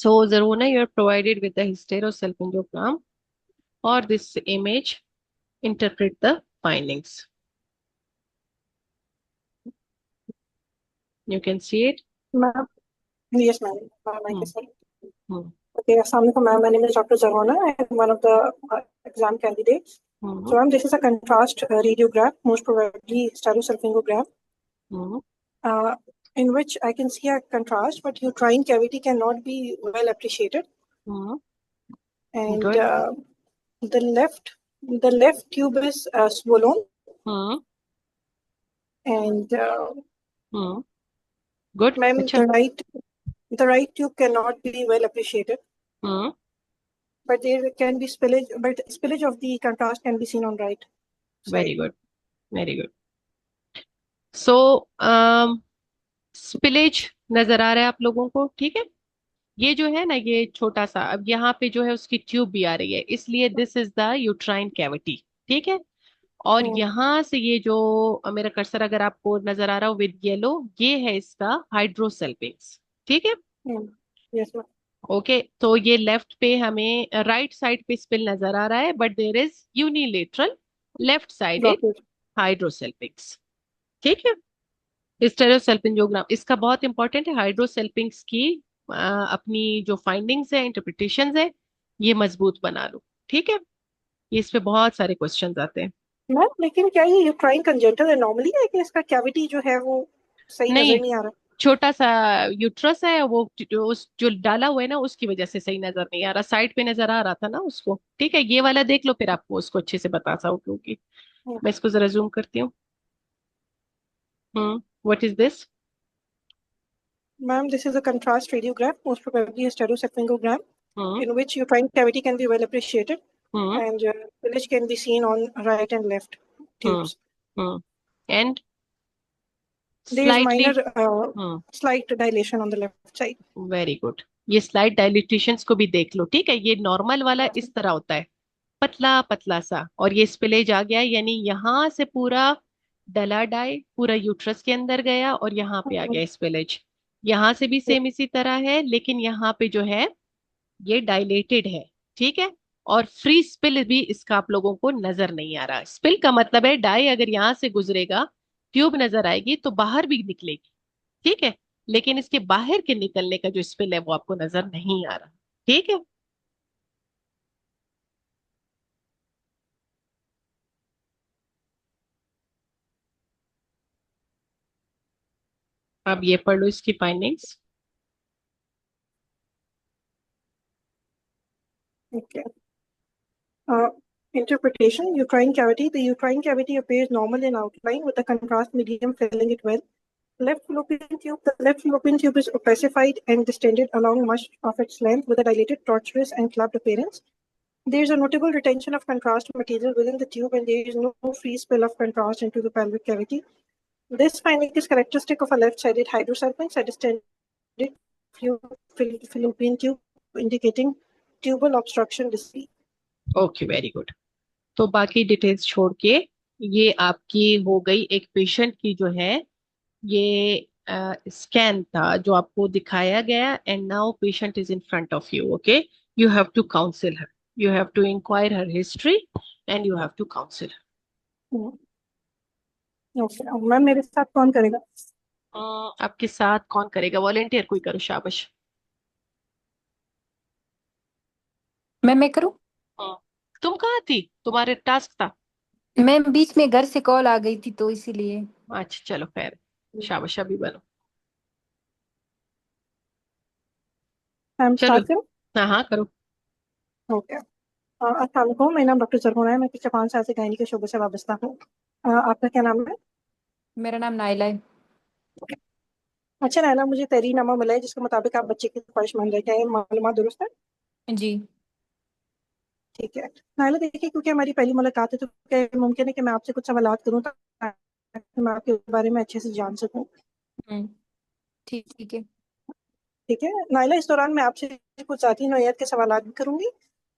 So Zaruna, you are provided with the hysterosalpingogram or this image. Interpret the findings. You can see it. Ma'am, yes ma'am, मैं Hmm. कैसे? Hmm. Okay, assalamu alaikum ma'am. My name is Dr. Zarwana. I'm one of the exam candidates. Hmm. So ma'am, this is a contrast radiograph, most probably stereosalpingogram, Hmm. uh, in which I can see a contrast, but uterine cavity cannot be well appreciated. Hmm. And Good. the left, the left tube is swollen, Hmm. and Hmm. Good. ma'am, अच्छा. the right tube cannot be well appreciated. Hmm. But there can be spillage, but spillage of the contrast can be seen on right Very side. good. Very good. So spillage नजर आ रहा है आप लोगों को, ठीक है? ये जो है ना, ये छोटा सा, अब यहाँ पे जो है उसकी ट्यूब भी आ रही है, इसलिए this is the uterine cavity, ठीक है? और Hmm. यहाँ से ये जो मेरा कर्सर अगर आपको नजर आ रहा हो विद येलो, ये है इसका हाइड्रोसेल्पिंग्स, ठीक है? Hmm. Yes, ma'am. ओके, तो ये लेफ्ट पे हमें राइट साइड पे स्पिल नजर आ रहा है, but there is unilateral left sided Blockage. Hydrosalpinx, ठीक है? स्टेरोसल्फिंगोग्राम इसका बहुत इंपॉर्टेंट है। हाइड्रोसेल्पिंग्स की अपनी जो फाइंडिंग्स है, इंटरप्रिटेशंस है, ये मजबूत बना लो, ठीक है? ये इस पे बहुत सारे क्वेश्चंस आते हैं। मैम, लेकिन क्या ये यूट्राइन कंजेंटल एनोमली है कि इसका कैविटी जो है वो सही नहीं, नजर नहीं आ रहा? छोटा सा यूट्रस है वो, उस जो डाला हुआ है ना उसकी वजह से सही नजर नहीं आ रहा, साइड पे नजर आ रहा था ना उसको, ठीक है? ये वाला देख लो, फिर आपको उसको अच्छे से बता सकूं, क्योंकि मैं इसको जरा जूम करती हूँ। What is this? Ma'am, this is a contrast radiograph, most probably a stereosephingogram, hmm. in which uterine cavity can be well appreciated hmm. and village can be seen on right and left hmm. tubes. Hmm. And There is slightly. minor slight dilation on the left side. Very good. ये slide डायलिटेशंस को भी देख लो, ठीक है? ये normal वाला इस तरह होता है, पतला पतला सा, और ये स्पिलेज आ गया, यानी यहाँ से पूरा डला डाई पूरा यूट्रस के अंदर गया और यहाँ पे आ Mhm. गया स्पिलेज। यहाँ से भी सेम इसी तरह है, लेकिन यहाँ पे जो है ये डायलेटेड है, ठीक है? और फ्री स्पिल भी इसका आप लोगों को नजर नहीं आ रहा। स्पिल का मतलब है डाई अगर यहाँ से गुजरेगा, ट्यूब नजर आएगी तो बाहर भी निकलेगी, ठीक है? लेकिन इसके बाहर के निकलने का जो स्पिल है वो आपको नजर नहीं आ रहा, ठीक है? अब ये पढ़ लो इसकी findings. Okay. Uh, Interpretation, uterine cavity. The uterine cavity appears normal in outline with the contrast medium filling it well. Left fallopian tube. The left fallopian tube is opacified and distended along much of its length with a dilated, tortuous, and clubbed appearance. There is a notable retention of contrast material within the tube, and there is no free spill of contrast into the pelvic cavity. This finding is characteristic of a left-sided hydrosalpinx, a distended fallopian tube, indicating tubal obstruction disease. Okay, very good. तो बाकी details छोड़ के ये आपकी हो गई एक patient की जो है, ये स्कैन था जो आपको दिखाया गया, and now patient is in front of you, okay? You have to counsel her, you have to inquire her history, and you have to counsel. Okay ma'am, मेरे साथ कौन करेगा? आपके साथ कौन करेगा? वॉलेंटियर कोई करो, शाबाश। मैं करूं? हाँ। तुम कहाँ थी? तुम्हारे टास्क था? मैं बीच में घर से कॉल आ गई थी तो इसीलिए। अच्छा चलो, खैर, शाबाश, अभी बनो। मैम चलो। स्टार्ट करो। हाँ हाँ, करो। ओके। अस्सलाम वालेकुम, मेरा नाम डॉक्टर जरमोना है। मैं पिछले 5 साल से गायनी के शोबे से वाबस्ता हूँ। आपका क्या नाम है? मेरा नाम नाइला है। अच्छा नायला, मुझे तहरीरनामा मिला है जिसके मुताबिक आप बच्चे की ख्वाहिशमंद है, क्या ये मालूमात दुरुस्त है? जी। ठीक है नायला, देखिए क्योंकि हमारी पहली मुलाकात है तो क्या ये मुमकिन है कि मैं आपसे कुछ सवालात करूँ ताकि मैं आपके बारे में अच्छे से जान सकूँ? हम्म। ठीक ठीक है। ठीक है नायला, इस दौरान मैं आपसे कुछ ज़ाती नौइयत के सवालात भी करूंगी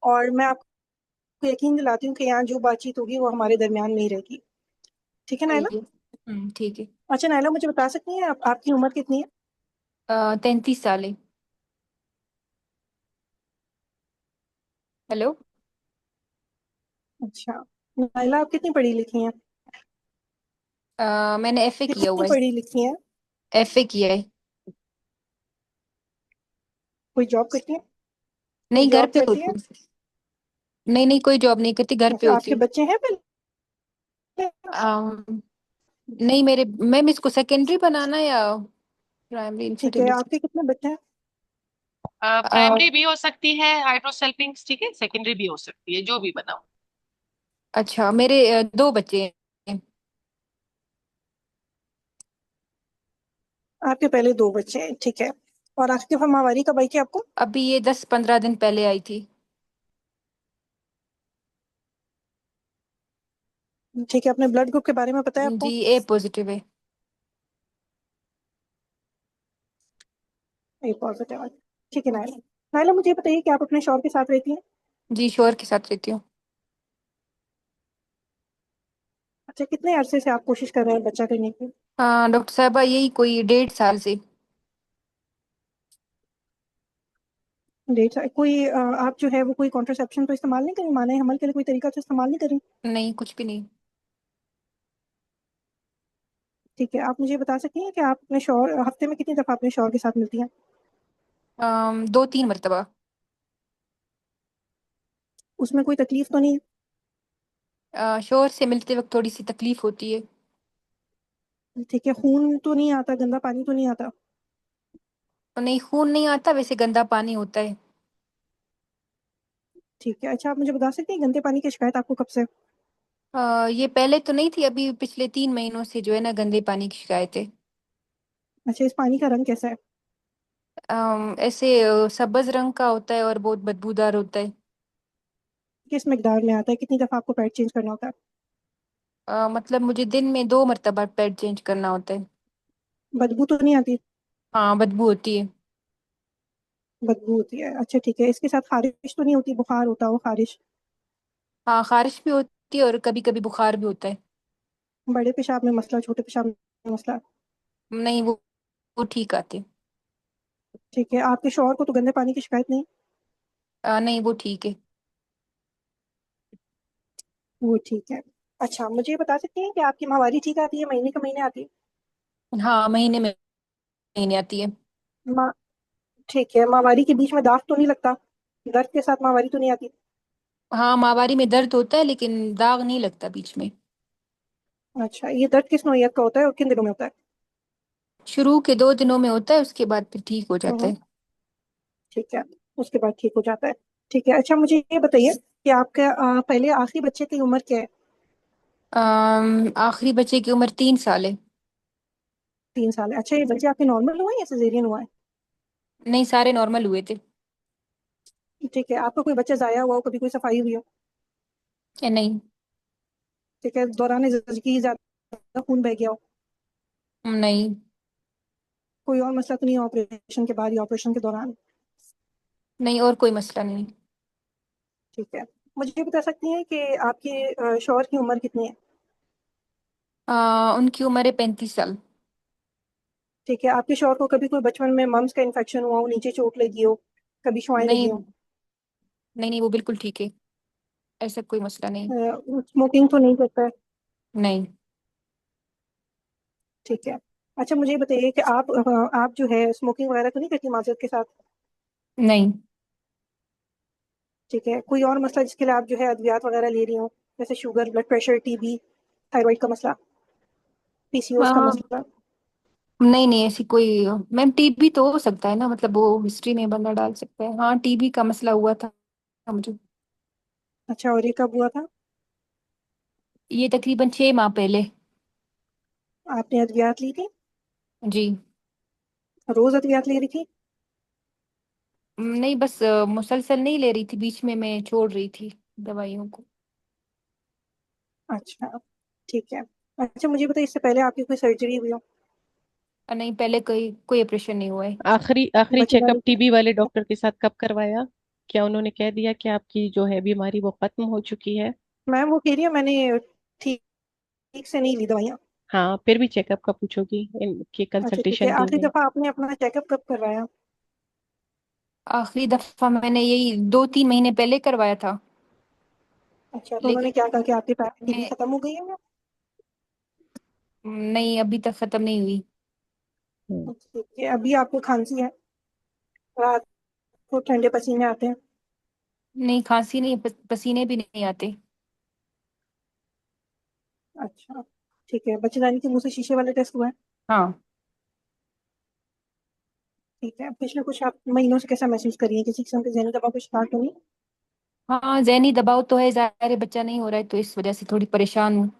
और मैं आपको यकीन दिलाती हूँ कि यहाँ जो बातचीत होगी वो हमारे दरमियान में ही रहेगी। ठीक है नायला? ठीक है। ठीक है। अच्छा नायला, मुझे बता सकती हैं आपकी उम्र कितनी है? 33 साल है। हेलो। अच्छा, नाइला आप कितनी पढ़ी लिखी हैं? मैंने एफए किया कितनी हुआ है। पढ़ी लिखी हैं? एफए किया है। कोई जॉब करती हैं? कोई नहीं, घर जॉब पे करती होती हैं? हूँ। नहीं नहीं, कोई जॉब नहीं करती, घर पे अच्छा, होती आपके हूँ। बच्चे हैं पहले? अम, नहीं, मेरे मैम इसको सेकेंडरी बनाना या प्राइमरी ठीक है, इनफर्टिलिटी? आपके कितने बच्चे हैं? प्राइमरी भी हो सकती है हाइड्रोसेल्पिंग्स, ठीक है, सेकेंडरी भी हो सकती है, जो भी बनाओ। अच्छा, मेरे दो बच्चे हैं। आपके पहले दो बच्चे हैं, ठीक है। और आपकी दफा माहवारी कब आई थी आपको? अभी ये 10-15 दिन पहले आई थी। ठीक है, अपने ब्लड ग्रुप के बारे में पता है जी, आपको? ए पॉजिटिव है। ए पॉजिटिव है। ठीक है नाइला। नाइला, मुझे ये बताइए कि आप अपने शौहर के साथ रहती हैं? जी, शोर के साथ रहती हूँ। अच्छा, कितने अरसे से आप कोशिश कर रहे हैं बच्चा करने की? हाँ डॉक्टर साहबा, यही कोई 1.5 साल से। 1.5 साल? कोई आप जो है वो कोई कॉन्ट्रासेप्शन तो इस्तेमाल नहीं करें, माने हमल के लिए कोई तरीका तो इस्तेमाल नहीं करें? नहीं, कुछ भी नहीं। ठीक है, आप मुझे बता सकती हैं कि आप अपने शौहर हफ्ते में कितनी दफा अपने शौहर के साथ मिलती हैं? 2-3 मरतबा। उसमें कोई तकलीफ तो नहीं? शोर से मिलते वक्त थोड़ी सी तकलीफ होती है। ठीक है, खून तो नहीं आता, गंदा पानी तो नहीं आता? और नहीं, खून नहीं आता, वैसे गंदा पानी होता है। ठीक है, अच्छा आप मुझे बता सकती हैं गंदे पानी की शिकायत आपको कब से? ये पहले तो नहीं थी, अभी पिछले 3 महीनों से जो है ना, गंदे पानी की शिकायत है। अच्छा, इस पानी का रंग कैसा है? ऐसे सब्ज रंग का होता है और बहुत बदबूदार होता है। किस मिकदार में आता है, कितनी दफा आपको पैड चेंज करना होता है? मतलब मुझे दिन में 2 मरतबा पैड चेंज करना होता है। बदबू तो नहीं आती? हाँ, बदबू होती है। बदबू होती है, अच्छा ठीक है। इसके साथ खारिश तो नहीं होती, बुखार होता हो, खारिश? हाँ, खारिश भी होती है और कभी कभी बुखार भी होता है। बड़े पेशाब में मसला, छोटे पेशाब में मसला? नहीं, वो ठीक आते हैं। ठीक है, आपके शौहर को तो गंदे पानी की शिकायत नहीं? नहीं, वो ठीक है। वो ठीक है। अच्छा, मुझे ये बता सकती हैं कि आपकी माहवारी ठीक आती है, महीने का महीने आती है? हाँ, महीने में महीने आती है। माँ, ठीक है, माहवारी के बीच में दाग तो नहीं लगता? दर्द के साथ माहवारी तो नहीं आती? हाँ, माहवारी में दर्द होता है लेकिन दाग नहीं लगता बीच में। अच्छा, ये दर्द किस नौयत का होता है और किन दिनों में होता है? शुरू के 2 दिनों में होता है, उसके बाद फिर ठीक हो जाता हम्म, है। ठीक है, उसके बाद ठीक हो जाता है। ठीक है, अच्छा मुझे ये बताइए कि आपका पहले आखिरी बच्चे की उम्र क्या है? आखिरी बच्चे की उम्र 3 साल है। 3 साल है, अच्छा। ये बच्चे आपके नॉर्मल हुआ है या सिजेरियन हुआ है? नहीं, सारे नॉर्मल हुए थे। ठीक है, आपका कोई बच्चा जाया हुआ हो, कभी कोई सफाई हुई हो? या नहीं। ठीक है, दौरान ज़िंदगी ज्यादा खून बह गया हो? नहीं। कोई और मसला तो नहीं है ऑपरेशन के बाद या ऑपरेशन के दौरान? नहीं, और कोई मसला नहीं। ठीक है, मुझे ये बता सकती हैं कि आपके शौहर की उम्र कितनी है? उनकी उम्र है 35 साल। ठीक है, आपके शौहर को कभी कोई बचपन में मम्स का इन्फेक्शन हुआ हो, नीचे चोट लगी हो, कभी शुआएं लगी नहीं हो? नहीं नहीं, वो बिल्कुल ठीक है। ऐसा कोई मसला नहीं। स्मोकिंग तो नहीं करता है? नहीं। ठीक है, अच्छा मुझे ये बताइए कि आप जो है स्मोकिंग वगैरह तो नहीं करती माजरत के साथ? नहीं। ठीक है, कोई और मसला जिसके लिए आप जो है अद्वियात वगैरह ले रही हो, जैसे sugar, blood pressure, TB, thyroid का मसला, पीसीओएस का हाँ, मसला? नहीं नहीं, ऐसी कोई। मैम, टीबी तो हो सकता है ना, मतलब वो हिस्ट्री में बंदा डाल सकता है। हाँ, टीबी का मसला हुआ था मुझे। अच्छा, और ये कब हुआ था? ये तकरीबन 6 माह पहले। आपने अद्वियात ली थी? जी। रोज अद्वियात ले रही थी? नहीं, बस मुसलसल नहीं ले रही थी, बीच में मैं छोड़ रही थी दवाइयों को। अच्छा, ठीक है। अच्छा मुझे बताइए, इससे पहले आपकी कोई सर्जरी हुई हो? नहीं, पहले कोई कोई ऑपरेशन नहीं हुआ है। आखिरी आखिरी चेकअप बच्चेदानी? टीबी वाले डॉक्टर के साथ कब करवाया? क्या उन्होंने कह दिया कि आपकी जो है बीमारी वो खत्म हो चुकी है? मैम वो कह रही है मैंने ठीक ठीक से नहीं ली दवाइयाँ। हाँ, फिर भी चेकअप का पूछोगी, इनकी अच्छा ठीक है, कंसल्टेशन आखिरी देंगे। दफा आपने अपना चेकअप कब करवाया? आखिरी दफा मैंने यही 2-3 महीने पहले करवाया था। अच्छा, तो उन्होंने लेकिन क्या कहा कि आपकी टीबी मैं खत्म हो गई है? नहीं, अभी तक खत्म नहीं हुई। हम्म। ठीक है, अभी आपको खांसी है, रात को ठंडे पसीने आते हैं? नहीं, खांसी नहीं, पसीने भी नहीं आते। अच्छा, ठीक है। बच्चेदानी के मुंह से शीशे वाला टेस्ट हुआ है? हाँ। ठीक है। पिछले कुछ आप महीनों से कैसा महसूस करिए, किसी किस्म के जहनी दबाव को शिकार तो नहीं? हाँ, जहनी दबाव तो है, जाहिर है बच्चा नहीं हो रहा है तो इस वजह से थोड़ी परेशान हूँ।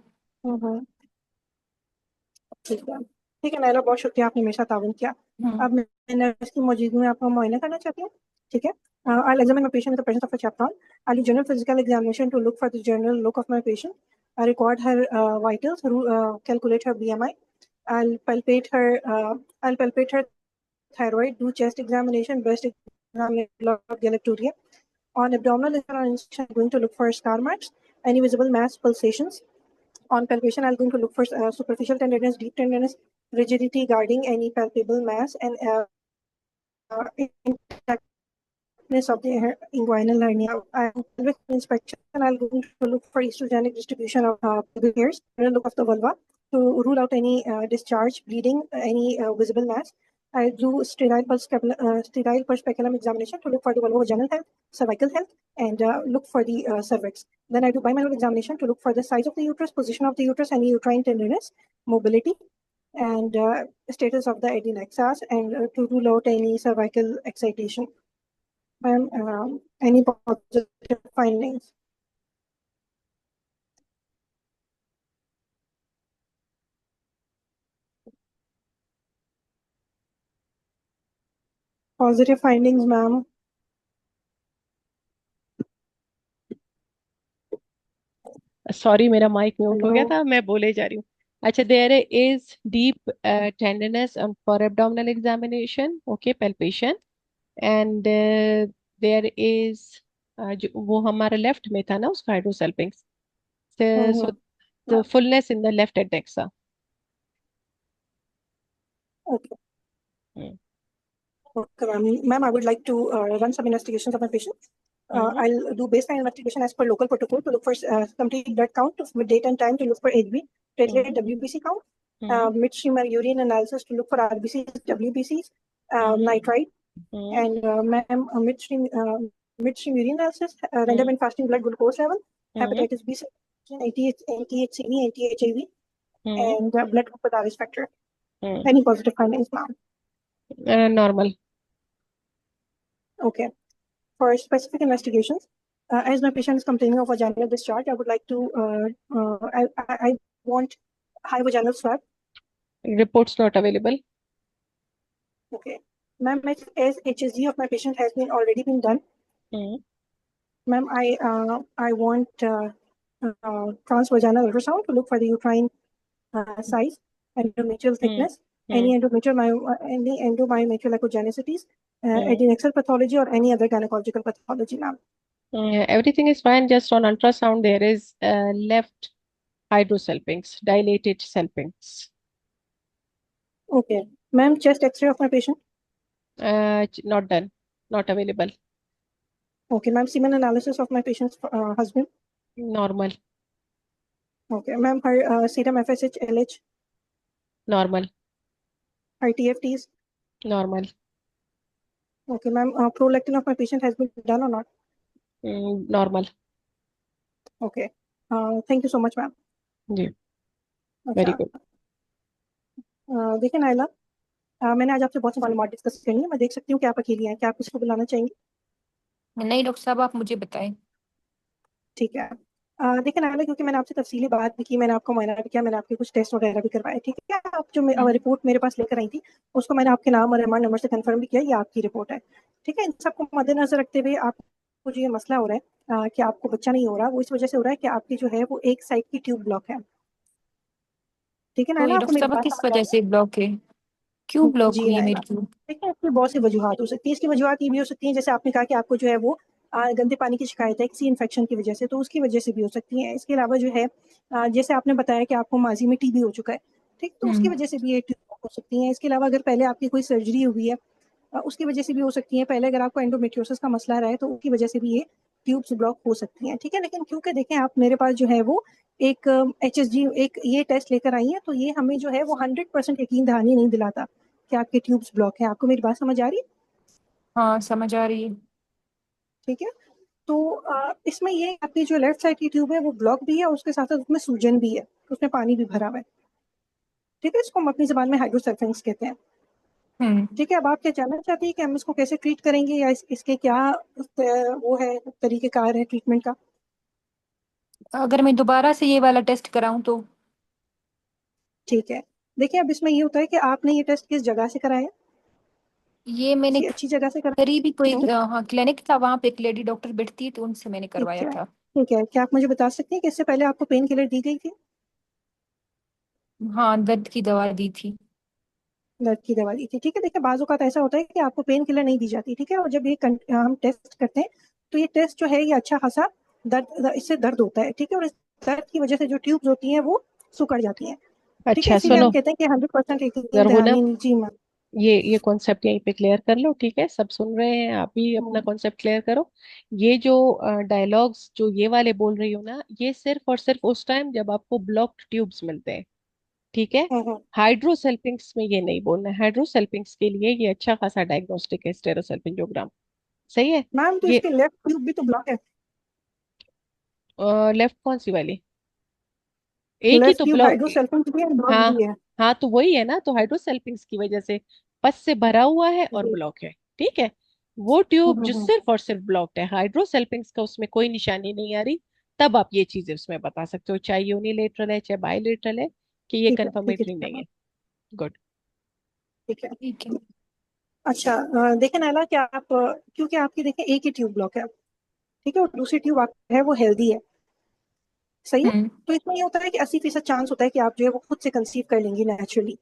हम्म। ठीक है नायरा, बहुत शुक्रिया, आपने मेरे साथ ताउन किया। हम्म। अब मैं नर्स की मौजूदगी में आपका मुआयना करना चाहती हूँ। ठीक है। I'll examine my patient with the presence of a chaperone. I'll do general physical examination to look for the general look of my patient. I record her vitals, calculate her BMI. I'll palpate her. I'll palpate her thyroid, do chest examination, breast examination, blood galacturia. On abdominal examination, I'm going to look for scar marks, any visible mass pulsations. On palpation, I'm going to look for superficial tenderness, deep tenderness, rigidity guarding any palpable mass, and intactness of the inguinal hernia. With inspection, I'm going to look for estrogenic distribution of pubic hairs, and look of the vulva to rule out any discharge, bleeding, any visible mass. I do sterile pulse speculum examination to look for the vulvovaginal health, cervical health, and look for the cervix. Then I do bimanual examination to look for the size of the uterus, position of the uterus, any uterine tenderness, mobility, and status of the adnexas, and to rule out any cervical excitation. Any positive findings? Positive findings, ma'am. Sorry, मेरा mic mute हो गया Hello. था, मैं बोले जा रही हूँ। अच्छा, there is deep tenderness for abdominal examination, okay, palpation, and there is वो हमारा लेफ्ट में था ना, उसका hydrosalpinx, so Mm-hmm. The fullness in the left adnexa. Okay. Okay, ma'am. Ma'am, I would like to run some investigations of my patient. I'll do baseline investigation as per local protocol to look for complete blood count with date and time to look for HB, platelet, WBC count, midstream urine analysis to look for RBCs, WBCs, nitrite, and ma'am, midstream urine analysis, random and fasting blood glucose level, hepatitis B, NTHCV, NTHAV, and blood group with RS factor. Any positive findings, ma'am? Normal. Okay. For specific investigations, as my patient is complaining of vaginal discharge, I would like to, I want high vaginal swab. Reports not available. Okay. Ma'am, as HSG of my patient has been already been done, ma'am, I want transvaginal ultrasound to look for the uterine size, endometrial thickness, any endomyometrial echogenicities, adnexal pathology, or any other gynecological pathology, ma'am. Everything is fine, just on ultrasound there is left hydrosalpinx, dilated salpinx. Okay. Ma'am, chest X-ray of my patient. Not done, not available. Okay, ma'am, semen analysis of my patient's husband. Normal. Okay, ma'am, her serum FSH, LH, Normal. her TFTs. Normal. Okay, ma'am, prolactin of my patient has been done or not? Normal. Okay. Thank you so much, ma'am. जी, अच्छा, very good. देखिए नायला, मैंने आज आपसे बहुत सी मालूमात discuss करनी है। मैं देख सकती हूँ कि आप अकेली हैं, क्या आप किसी को बुलाना चाहेंगी? नहीं डॉक्टर साहब, आप मुझे बताएं। ठीक है। देखिए नायला, क्योंकि मैंने आपसे तफसीली बात भी की, मैंने आपका मुआयना भी किया, मैंने आपके कुछ टेस्ट वगैरह भी करवाए, ठीक है। आप जो रिपोर्ट मेरे पास लेकर आई थी, उसको मैंने आपके नाम और एमआर नंबर से कंफर्म भी किया, ये आपकी रिपोर्ट है, ठीक है। इन सबको मद्देनजर रखते हुए आपको जो ये मसला हो रहा है कि आपको बच्चा नहीं हो रहा, वो इस वजह से हो रहा है कि आपकी जो है वो एक साइड की ट्यूब ब्लॉक है, ठीक है तो नायला, ये आपको डॉक्टर मेरी साहब बात किस समझ आ वजह रही से ब्लॉक है? क्यों है? ब्लॉक जी हुई है नायला, मेरी ट्यूब? देखिए इसकी बहुत सी वजूहत हो सकती है। इसकी वजूहत ये भी हो सकती है, जैसे आपने कहा कि आपको जो है वो गंदे पानी की शिकायत है किसी इन्फेक्शन की वजह से, तो उसकी वजह से भी हो सकती है। इसके अलावा जो है जैसे आपने बताया कि आपको माजी में टीबी हो चुका है, ठीक, तो उसकी हम्म। वजह से भी ये ट्यूब हो सकती है। इसके अलावा अगर पहले आपकी कोई सर्जरी हुई है उसकी वजह से भी हो सकती है। पहले अगर आपको एंडोमेट्रियोसिस का मसला रहा है तो उसकी वजह से भी ये ट्यूब्स ब्लॉक हो सकती हैं, ठीक है। लेकिन क्योंकि देखें आप मेरे पास जो है वो एक HSG एक ये टेस्ट लेकर आई है, तो ये हमें जो है वो 100% यकीन दहानी नहीं दिलाता कि आपके ट्यूब्स ब्लॉक है। आपको मेरी बात समझ आ रही है? हाँ समझ आ रही है। ठीक है। तो इसमें ये आपकी जो लेफ्ट साइड की ट्यूब है वो ब्लॉक भी है, और उसके साथ साथ उसमें सूजन भी है, उसमें पानी भी भरा हुआ है, ठीक है। इसको हम अपनी जबान में हाइड्रोसेफेंस कहते हैं, हम्म। ठीक है। अब आप क्या जानना चाहती है कि हम इसको कैसे ट्रीट करेंगे, या इसके क्या वो है तरीकेकार है ट्रीटमेंट का? अगर मैं दोबारा से ये वाला टेस्ट कराऊं तो? ठीक है। देखिए अब इसमें ये होता है कि आपने ये टेस्ट किस जगह से कराया है? ये मैंने किसी अच्छी जगह से करीबी कोई कराया? हाँ क्लिनिक था, वहां पे एक लेडी डॉक्टर बैठती है, तो उनसे मैंने ठीक करवाया है। था। ठीक है, क्या आप मुझे बता सकती हैं कि इससे पहले आपको पेन किलर दी गई थी? हाँ दर्द की दवा दी थी। दर्द की दवा दी थी, ठीक है। देखिए बाज़ औक़ात ऐसा होता है कि आपको पेन किलर नहीं दी जाती, ठीक है। और जब ये हम टेस्ट करते हैं तो ये टेस्ट जो है ये अच्छा खासा इससे दर्द होता है, ठीक है। और इस दर्द की वजह से जो ट्यूब्स होती हैं वो सिकुड़ जाती हैं, ठीक है। अच्छा इसीलिए हम सुनो कहते हैं कि 100% यकीन जरहुना, दहानी जी मैम। ये कॉन्सेप्ट यहीं पे क्लियर कर लो, ठीक है। सब सुन रहे हैं, आप भी अपना हम्म, कॉन्सेप्ट क्लियर करो। ये जो डायलॉग्स जो ये वाले बोल रही हो ना, ये सिर्फ और सिर्फ उस टाइम जब आपको ब्लॉक्ड ट्यूब्स मिलते हैं, ठीक है। हम्म। हाइड्रोसेल्पिंग्स में ये नहीं बोलना है। हाइड्रोसेल्पिंग्स के लिए ये अच्छा खासा डायग्नोस्टिक है, स्टेरोसेल्पिंगोग्राम, सही है। मैम तो ये इसके लेफ्ट ट्यूब भी तो ब्लॉक है। लेफ्ट कौन सी वाली? एक ही लेफ्ट तो ट्यूब ब्लॉक। हाइड्रोसेल्फिंग भी है, ब्लॉक हाँ, भी है। हाँ तो वही है ना, तो हाइड्रोसेल्पिंग्स की वजह से पस से भरा हुआ है और जी। ब्लॉक है, ठीक है। वो ट्यूब जो हम्म। सिर्फ और सिर्फ ब्लॉक्ड है, हाइड्रोसेल्पिंग्स का उसमें कोई निशानी नहीं आ रही, तब आप ये चीजें उसमें बता सकते हो, चाहे यूनिलेटरल है चाहे बायलेटरल है, कि ये ठीक है, ठीक है, कंफर्मेटरी ठीक है नहीं है। मैम। गुड। ठीक है। ठीक है। अच्छा, देखें नाला कि आप क्योंकि आपकी देखें एक ही ट्यूब ब्लॉक है, ठीक है, और दूसरी ट्यूब आप है वो हेल्दी है, सही है। हम्म। तो इसमें ये होता है कि 80% चांस होता है कि आप जो है वो खुद से कंसीव कर लेंगी नेचुरली,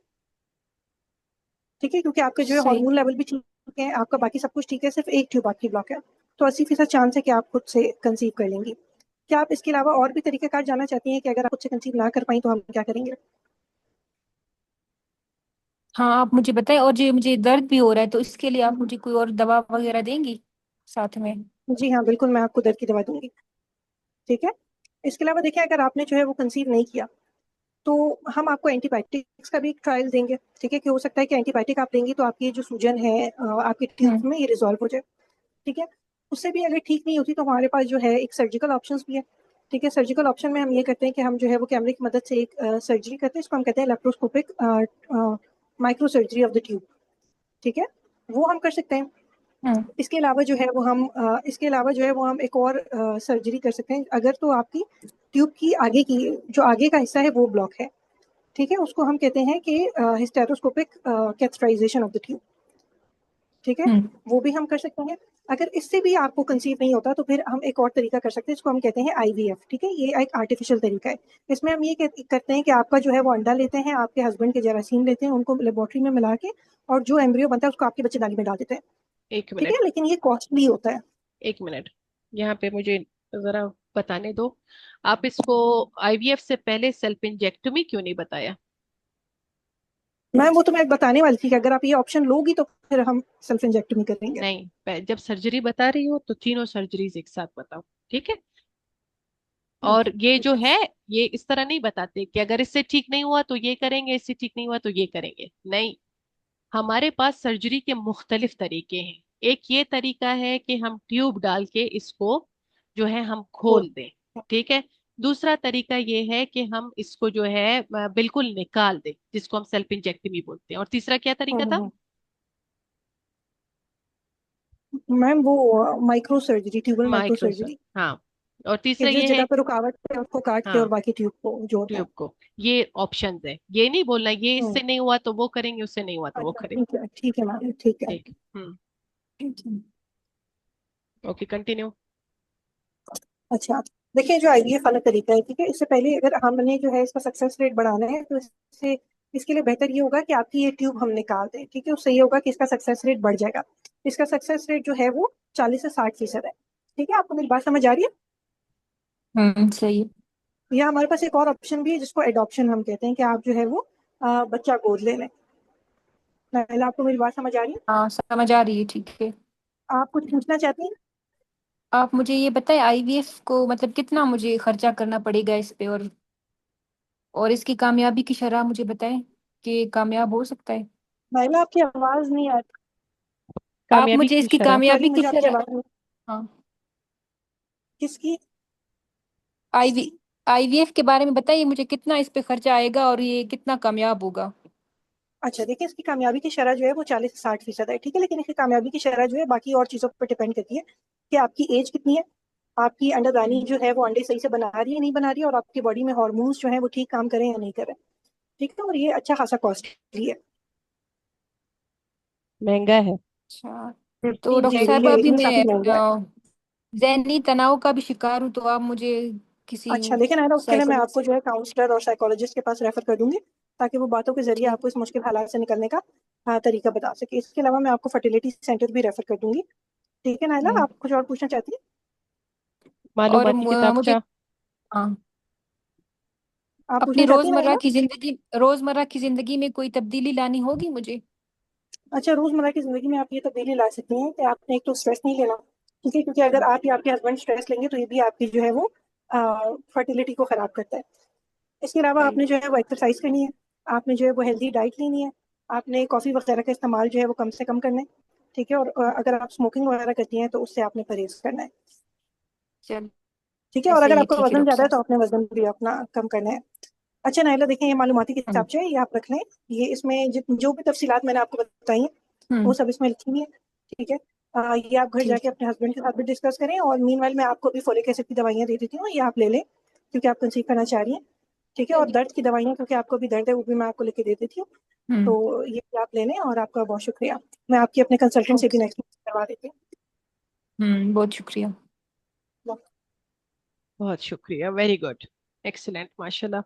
ठीक है। क्योंकि आपके जो है सही। हार्मोन लेवल भी ठीक है, आपका बाकी सब कुछ ठीक है, सिर्फ एक ट्यूब आपकी ब्लॉक है। तो 80% चांस है कि आप खुद से कंसीव कर लेंगी। क्या आप इसके अलावा और भी तरीकेकार जानना चाहती हैं कि अगर आप खुद से कंसीव ना कर पाई तो हम क्या करेंगे? हाँ आप मुझे बताएं, और जो मुझे दर्द भी हो रहा है तो इसके लिए आप मुझे कोई और दवा वगैरह देंगी साथ में? जी हाँ बिल्कुल, मैं आपको दर्द की दवा दूंगी, ठीक है। इसके अलावा देखिए अगर आपने जो है वो कंसीव नहीं किया तो हम आपको एंटीबायोटिक्स का भी एक ट्रायल देंगे, ठीक है। कि हो सकता है कि एंटीबायोटिक आप लेंगी तो आपकी जो सूजन है आपके ट्यूब हम्म। में ये रिजॉल्व हो जाए, ठीक है। उससे भी अगर ठीक नहीं होती तो हमारे पास जो है एक सर्जिकल ऑप्शंस भी है, ठीक है। सर्जिकल ऑप्शन में हम ये करते हैं कि हम जो है वो कैमरे की मदद से एक सर्जरी करते हैं, इसको हम कहते हैं laparoscopic micro surgery of the tube, ठीक है। वो हम कर सकते हैं। हम्म। इसके अलावा जो है वो हम इसके अलावा जो है वो हम एक और सर्जरी कर सकते हैं, अगर तो आपकी ट्यूब की आगे की जो आगे का हिस्सा है वो ब्लॉक है, ठीक है। उसको हम कहते हैं कि hysteroscopic catheterization of the tube, ठीक है। हम्म। वो भी हम कर सकते हैं। अगर इससे भी आपको कंसीव नहीं होता तो फिर हम एक और तरीका कर सकते हैं, इसको हम कहते हैं IVF, ठीक है। ये एक आर्टिफिशियल तरीका है। इसमें हम ये करते हैं कि आपका जो है वो अंडा लेते हैं, आपके हस्बैंड के जरासीम लेते हैं, उनको लेबोरेटरी में मिला के और जो एम्ब्रियो बनता है उसको आपके बच्चेदानी में डाल देते हैं, एक ठीक मिनट, है। लेकिन ये कॉस्टली होता है। एक मिनट, यहाँ पे मुझे जरा बताने दो। आप इसको आईवीएफ से पहले सेल्फ इंजेक्टोमी क्यों नहीं बताया? मैम वो तो मैं बताने वाली थी कि अगर आप ये ऑप्शन लोगी तो फिर हम सेल्फ इंजेक्टोमी करेंगे। नहीं, जब सर्जरी बता रही हो तो तीनों सर्जरीज एक साथ बताओ, ठीक है। और अच्छा ये ठीक जो है। है, ये इस तरह नहीं बताते कि अगर इससे ठीक नहीं हुआ तो ये करेंगे, इससे ठीक नहीं हुआ तो ये करेंगे, नहीं। हमारे पास सर्जरी के मुख्तलिफ तरीके हैं। एक ये तरीका है कि हम ट्यूब डाल के इसको जो है हम वो खोल दें, ठीक है। दूसरा तरीका ये है कि हम इसको जो है बिल्कुल निकाल दें, जिसको हम सेल्फ इंजेक्टमी बोलते हैं। और तीसरा क्या तरीका था? मैम वो माइक्रो सर्जरी, ट्यूबल माइक्रो माइक्रोसर, सर्जरी, हाँ। और कि तीसरा जिस ये है, जगह पर रुकावट है उसको काट के और हाँ, बाकी ट्यूब को जोड़ना है। ट्यूब को। ये ऑप्शंस है, ये नहीं बोलना ये हम्म। इससे नहीं हुआ तो वो करेंगे, उससे नहीं हुआ तो वो अच्छा करेंगे। ठीक है मैम, ठीक है। ठीक। हम्म। ठीक है। Okay, continue. अच्छा, देखिए जो IVF वाला तरीका है, ठीक है, इससे पहले अगर हमने जो है इसका सक्सेस रेट बढ़ाना है तो इससे इसके लिए बेहतर ये होगा कि आपकी ये ट्यूब हम निकाल दें, ठीक है। उससे ये होगा कि इसका सक्सेस रेट बढ़ जाएगा। इसका सक्सेस रेट जो है वो 40 से 60% है, ठीक है। आपको मेरी बात समझ आ रही है? सही है। या हमारे पास एक और ऑप्शन भी है जिसको एडॉप्शन हम कहते हैं, कि आप जो है वो बच्चा गोद ले लें, नाइला, आपको मेरी बात समझ आ रही है? हाँ समझ आ रही है, ठीक है। आप कुछ पूछना चाहती हैं? आप मुझे ये बताएं, आईवीएफ को मतलब कितना मुझे खर्चा करना पड़ेगा इस पे, और इसकी कामयाबी की शरह मुझे बताएं कि कामयाब हो सकता है। नाइला, आपकी आवाज नहीं आ रही। आप कामयाबी मुझे की इसकी शरह। सॉरी, कामयाबी की मुझे आपकी शरह। आवाज नहीं। हाँ। किसकी? आईवी आईवीएफ के बारे में बताइए मुझे, कितना इस पे खर्चा आएगा और ये कितना कामयाब होगा। अच्छा, देखिए, इसकी कामयाबी की शरह जो है वो 40 से 60% है, ठीक है। लेकिन इसकी कामयाबी की शरह जो है बाकी और चीजों पर डिपेंड करती है कि आपकी एज कितनी है, आपकी अंडरदानी हम्म। जो है वो अंडे सही से बना रही है नहीं बना रही है, और आपकी बॉडी में हार्मोन्स जो है वो ठीक काम करें या नहीं करें, ठीक है। और ये अच्छा खासा कॉस्टली है। महंगा है। अच्छा। तो जी डॉक्टर जी, साहब, अभी ये मैं काफी महंगा है। ज़हनी तनाव का भी शिकार हूँ, तो आप मुझे किसी अच्छा, लेकिन है ना, उसके लिए मैं साइकोलॉजिस्ट। आपको जो है काउंसलर और साइकोलॉजिस्ट के पास रेफर कर दूंगी, ताकि वो बातों के जरिए ठीक। आपको इस मुश्किल हालात से निकलने का तरीका बता सके। इसके अलावा मैं आपको फर्टिलिटी सेंटर भी रेफर कर दूंगी, ठीक है नाइला। हम्म। आप कुछ और पूछना चाहती हैं? और मालूमाती मुझे, किताबचा। हाँ, आप अपनी पूछना चाहती हैं नाइला? रोजमर्रा की जिंदगी में कोई तब्दीली लानी होगी मुझे। अच्छा, रोजमर्रा की जिंदगी में आप ये तब्दीली ला सकती हैं कि आपने एक तो स्ट्रेस नहीं लेना, ठीक है, क्योंकि अगर हम्म। आप या आपके हस्बैंड स्ट्रेस लेंगे तो ये भी आपकी जो है वो फर्टिलिटी को खराब करता है। इसके अलावा राइट। आपने जो है वो एक्सरसाइज करनी है, आपने जो है वो हेल्दी डाइट लेनी है, आपने कॉफी वगैरह का इस्तेमाल जो है वो कम से कम करना है, ठीक है। और अगर आप स्मोकिंग वगैरह करती हैं तो उससे आपने परहेज करना है, चल, ठीक है। और ऐसे अगर ही आपका ठीक है वजन डॉक्टर ज्यादा है साहब। तो आपने वजन भी अपना कम करना है। अच्छा नाइला, देखें, ये मालूमाती हम्म। किताब है, ये आप रख लें। ये इसमें जो भी तफसीलात मैंने आपको बताई हैं वो हम्म। सब इसमें लिखी हुई है, ठीक है। ये आप घर ठीक जाके है। अपने हस्बैंड के साथ भी डिस्कस करें, और मीनवाइल मैं आपको भी फोलिक एसिड की दवाइयाँ दे देती हूँ, ये आप ले लें, क्योंकि आप कंसीव करना चाह रही हैं, ठीक है। और दर्द की दवाइयाँ, क्योंकि आपको भी दर्द है, वो भी मैं आपको लिख के दे देती हूँ। हम्म। तो ये भी आप ले लें, और आपका बहुत शुक्रिया। मैं आपकी अपने कंसल्टेंट से भी ओके। नेक्स्ट करवा देती बहुत शुक्रिया। हूँ। बहुत शुक्रिया, वेरी गुड, एक्सीलेंट, माशाल्लाह।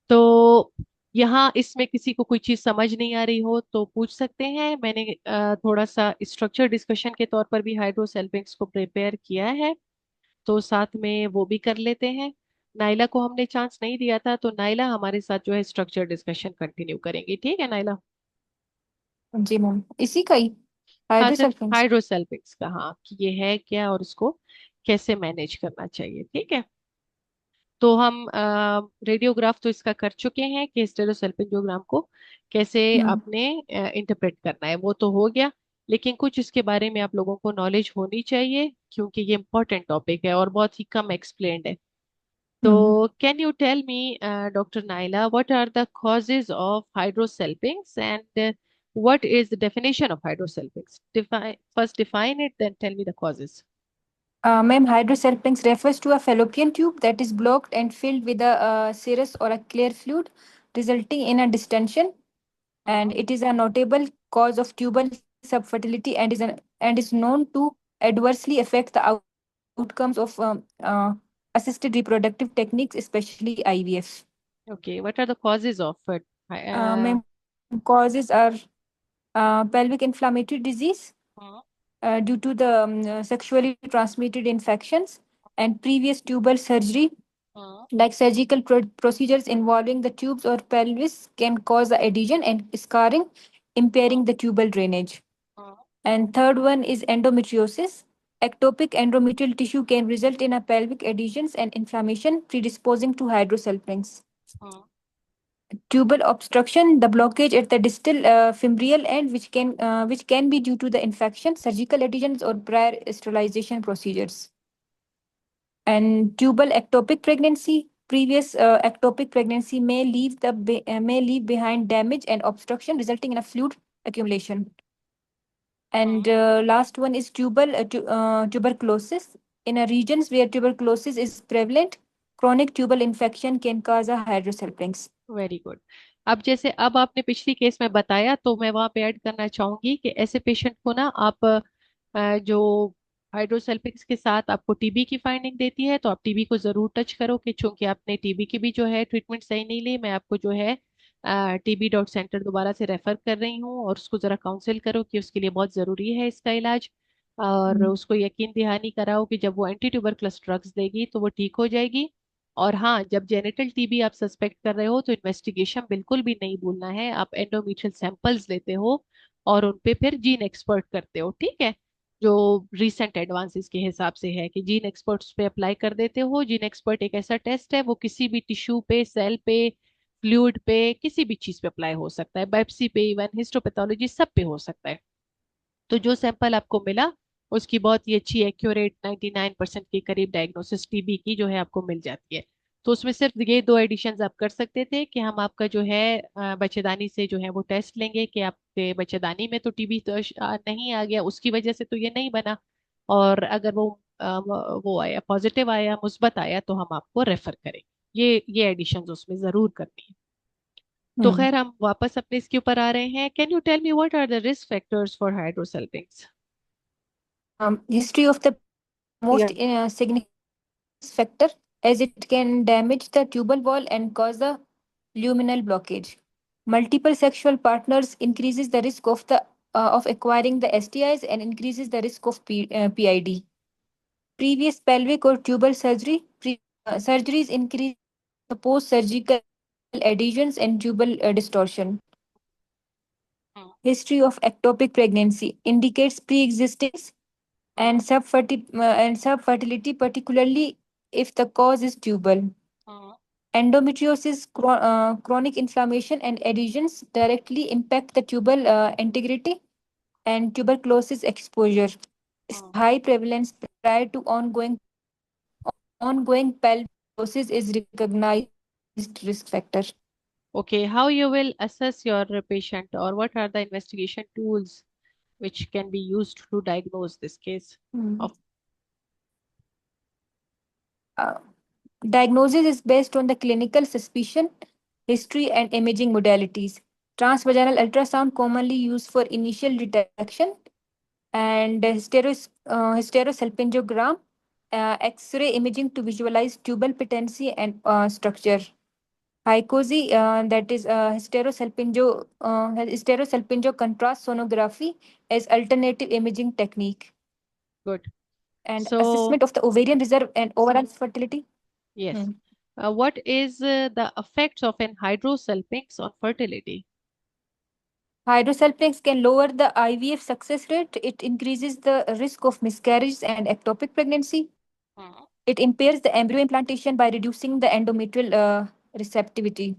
तो यहाँ इसमें किसी को कोई चीज समझ नहीं आ रही हो तो पूछ सकते हैं। मैंने थोड़ा सा स्ट्रक्चर डिस्कशन के तौर पर भी हाइड्रोसेल्फिंक्स को प्रिपेयर किया है, तो साथ में वो भी कर लेते हैं। नाइला को हमने चांस नहीं दिया था, तो नाइला हमारे साथ जो है स्ट्रक्चर डिस्कशन कंटिन्यू करेंगी, ठीक है नाइला? जी मैम, इसी का ही हाँ, सिर्फ हाइड्रोसल्फेंस। हाइड्रोसेल्फिंक्स का, हाँ, कि ये है क्या और इसको कैसे मैनेज करना चाहिए, ठीक है। तो हम रेडियोग्राफ तो इसका कर चुके हैं कि स्टेरोसल्फिंगोग्राम को कैसे हम्म। आपने इंटरप्रेट करना है, वो तो हो गया। लेकिन कुछ इसके बारे में आप लोगों को नॉलेज होनी चाहिए, क्योंकि ये इम्पोर्टेंट टॉपिक है और बहुत ही कम एक्सप्लेन्ड है। हम्म। तो can you tell me, doctor Naila, what are the causes of hydrosalpinx and what is the definition of hydrosalpinx? First define it, then tell me the causes. Ma'am, hydrosalpinx refers to a fallopian tube that is blocked and filled with a serous or a clear fluid, resulting in a distension, and it is a notable cause of tubal subfertility and is known to adversely affect the outcomes of assisted reproductive techniques, especially IVF. Okay, what are the causes of it? Ma'am, causes are pelvic inflammatory disease Uh, due to the sexually transmitted infections and previous tubal surgery, uh, like surgical procedures involving the tubes or pelvis can cause adhesion and scarring, uh, impairing the tubal drainage. uh, And third one is endometriosis. Ectopic endometrial tissue can result in a pelvic adhesions and inflammation, predisposing to hydrosalpinx. uh. Tubal obstruction, the blockage at the distal fimbrial end, which can be due to the infection, surgical adhesions, or prior sterilization procedures. And tubal ectopic pregnancy. Previous ectopic pregnancy may leave behind damage and obstruction, resulting in a fluid accumulation. And last one is tuberculosis. In a regions where tuberculosis is prevalent, chronic tubal infection can cause a hydrosalpinx. Very good. अब जैसे अब आपने पिछली case में बताया, तो मैं वहां पे ऐड करना चाहूंगी कि ऐसे पेशेंट को ना आप जो हाइड्रोसल्फिक्स के साथ आपको टीबी की फाइंडिंग देती है, तो आप टीबी को जरूर टच करो, कि चूंकि आपने टीबी की भी जो है ट्रीटमेंट सही नहीं ली, मैं आपको जो है TB.सेंटर दोबारा से रेफर कर रही हूँ, और उसको जरा काउंसिल करो कि उसके लिए बहुत जरूरी है इसका इलाज। और हम्म। उसको यकीन दहानी कराओ कि जब वो एंटी ट्यूबरकुलस ड्रग्स देगी तो वो ठीक हो जाएगी। और हाँ, जब जेनिटल टीबी आप सस्पेक्ट कर रहे हो तो इन्वेस्टिगेशन बिल्कुल भी नहीं भूलना है। आप एंडोमेट्रियल सैंपल्स लेते हो और उन पे फिर जीन एक्सपर्ट करते हो, ठीक है। जो रिसेंट एडवांसेस के हिसाब से है कि जीन एक्सपर्ट्स पे अप्लाई कर देते हो। जीन एक्सपर्ट एक ऐसा टेस्ट है, वो किसी भी टिश्यू पे, सेल पे, फ्लूइड पे, किसी भी चीज पे अप्लाई हो सकता है, बायोप्सी पे, इवन हिस्टोपैथोलॉजी सब पे हो सकता है। तो जो सैंपल आपको मिला उसकी बहुत ही अच्छी एक्यूरेट 99% के करीब डायग्नोसिस टीबी की जो है आपको मिल जाती है। तो उसमें सिर्फ ये दो एडिशंस आप कर सकते थे कि हम आपका जो है बच्चेदानी से जो है वो टेस्ट लेंगे कि आपके बच्चेदानी में तो टीबी तो नहीं आ गया, उसकी वजह से तो ये नहीं बना। और अगर वो आया, पॉजिटिव आया, मुस्बत आया, तो हम आपको रेफर करेंगे। ये एडिशंस उसमें जरूर करनी है। तो Hmm. खैर, हम वापस अपने इसके ऊपर आ रहे हैं। Can you tell me what are the risk factors for hydrosalpinx? History of the most Yeah. significant factor, as it can damage the tubal wall and cause a luminal blockage. Multiple sexual partners increases the risk of the of acquiring the STIs and increases the risk of PID. Previous pelvic or tubal surgeries increase the post-surgical adhesions and tubal distortion. History of ectopic pregnancy indicates pre-existence and subfertility, particularly if the cause is tubal. Endometriosis, chronic inflammation, and adhesions directly impact the tubal integrity, and tuberculosis exposure is high prevalence prior to ongoing pelvic is recognized risk factor. Okay, how you will assess your patient, or what are the investigation tools which can be used to diagnose this case Hmm. of? Uh, Diagnosis is based on the clinical suspicion, history, and imaging modalities. Transvaginal ultrasound commonly used for initial detection, and hysterosalpingogram, X-ray imaging to visualize tubal patency and structure. HICOSY, that is hysterosalpingo contrast sonography as alternative imaging technique, Good. and So assessment of the ovarian reserve and overall fertility. yes, Hmm. what is the effects of an hydrosalpinx on fertility? Hydrosalpinx can lower the IVF success rate. It increases the risk of miscarriage and ectopic pregnancy. It impairs the embryo implantation by reducing the endometrial receptivity.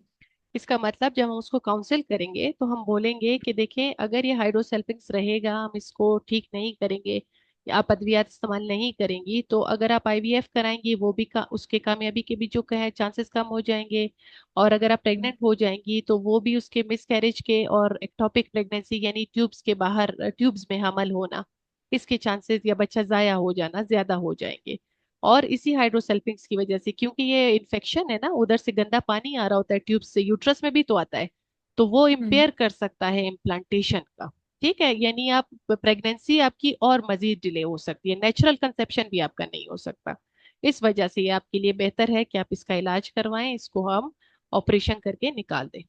इसका मतलब जब हम उसको council करेंगे तो हम बोलेंगे कि देखें, अगर ये हाइड्रोसल्फिंग्स रहेगा, हम इसको ठीक नहीं करेंगे या आप अद्वियात इस्तेमाल नहीं करेंगी, तो अगर आप आईवीएफ कराएंगी वो भी उसके कामयाबी के भी जो है चांसेस कम हो जाएंगे। और अगर आप प्रेग्नेंट हो जाएंगी तो वो भी उसके मिसकैरेज के और एक्टोपिक प्रेगनेंसी यानी ट्यूब्स के बाहर, ट्यूब्स में हमल होना, इसके चांसेस या बच्चा जाया हो जाना ज्यादा हो जाएंगे। और इसी हाइड्रोसल्फिंग्स की वजह से, क्योंकि ये इन्फेक्शन है ना, उधर से गंदा पानी आ रहा होता है ट्यूब से, यूट्रस में भी तो आता है, तो वो Hmm. इम्पेयर कर सकता है इम्प्लांटेशन का। ठीक है, यानी आप प्रेगनेंसी आपकी और मजीद डिले हो सकती है, नेचुरल कंसेप्शन भी आपका नहीं हो सकता। इस वजह से ये आपके लिए बेहतर है कि आप इसका इलाज करवाएं, इसको हम ऑपरेशन करके निकाल दें।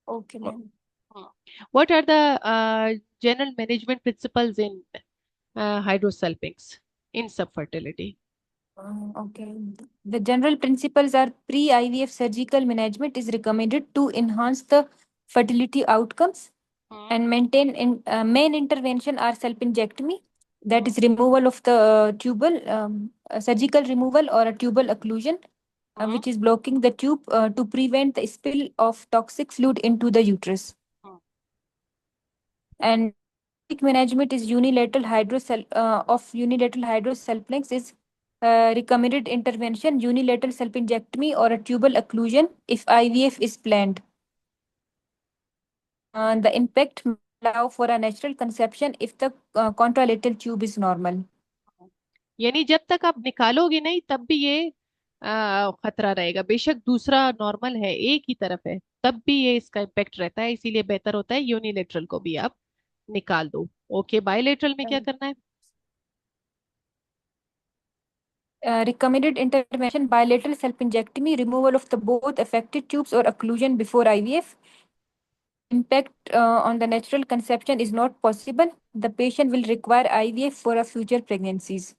Okay, ma'am. What are the general management principles in hydrosalpinx in subfertility? Okay. The general principles are pre-IVF surgical management is recommended to enhance the fertility outcomes, and maintain main intervention are salpingectomy, that is removal of the tubal, surgical removal or a tubal occlusion, which is blocking the tube to prevent the spill of toxic fluid into the uterus. And management is unilateral hydrosalpinx is recommended intervention, unilateral salpingectomy or a tubal occlusion if IVF is planned. The impact may allow for a natural conception if the contralateral tube is normal. यानी जब तक आप निकालोगे नहीं तब भी ये खतरा रहेगा, बेशक दूसरा नॉर्मल है, एक ही तरफ है, तब भी ये इसका इम्पेक्ट रहता है। इसीलिए बेहतर होता है यूनिलेटरल को भी आप निकाल दो। ओके, बायलेटरल में क्या करना है? Recommended intervention bilateral salpingectomy, removal of the both affected tubes or occlusion before IVF. Impact on the natural conception is not possible. The patient will require IVF for a future pregnancies.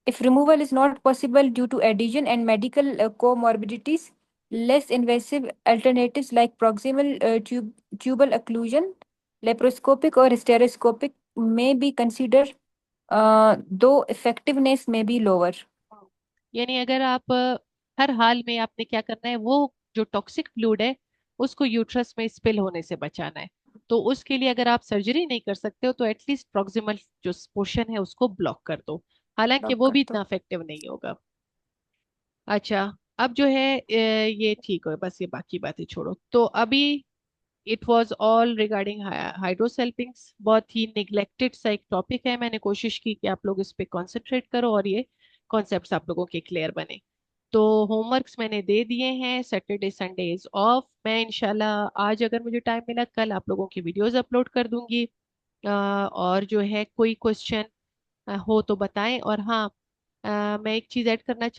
If removal is not possible due to adhesion and medical comorbidities, less invasive alternatives like proximal tubal occlusion, laparoscopic or stereoscopic may be considered, though effectiveness may be lower. यानी अगर आप हर हाल में आपने क्या करना है, वो जो टॉक्सिक फ्लूइड है उसको यूट्रस में स्पिल होने से बचाना है। तो उसके लिए अगर आप सर्जरी नहीं कर सकते हो तो एटलीस्ट प्रोक्सिमल जो पोर्शन है उसको ब्लॉक कर दो, हालांकि ब्लॉक वो कर भी दो। इतना इफेक्टिव नहीं होगा। अच्छा, अब जो है ये ठीक है, बस ये बाकी बातें छोड़ो। तो अभी it was all regarding hydrosalpinx, बहुत ही निग्लेक्टेड सा एक टॉपिक है। मैंने कोशिश की कि आप लोग इस पे कंसंट्रेट करो और ये कॉन्सेप्ट्स आप लोगों के क्लियर बने। तो होमवर्क्स मैंने दे दिए हैं, सैटरडे संडे इज ऑफ। मैं इंशाल्लाह आज अगर मुझे टाइम मिला कल आप लोगों की वीडियोस अपलोड कर दूंगी। और जो है कोई क्वेश्चन हो तो बताएं। और हाँ, मैं एक चीज़ ऐड करना चाहूँ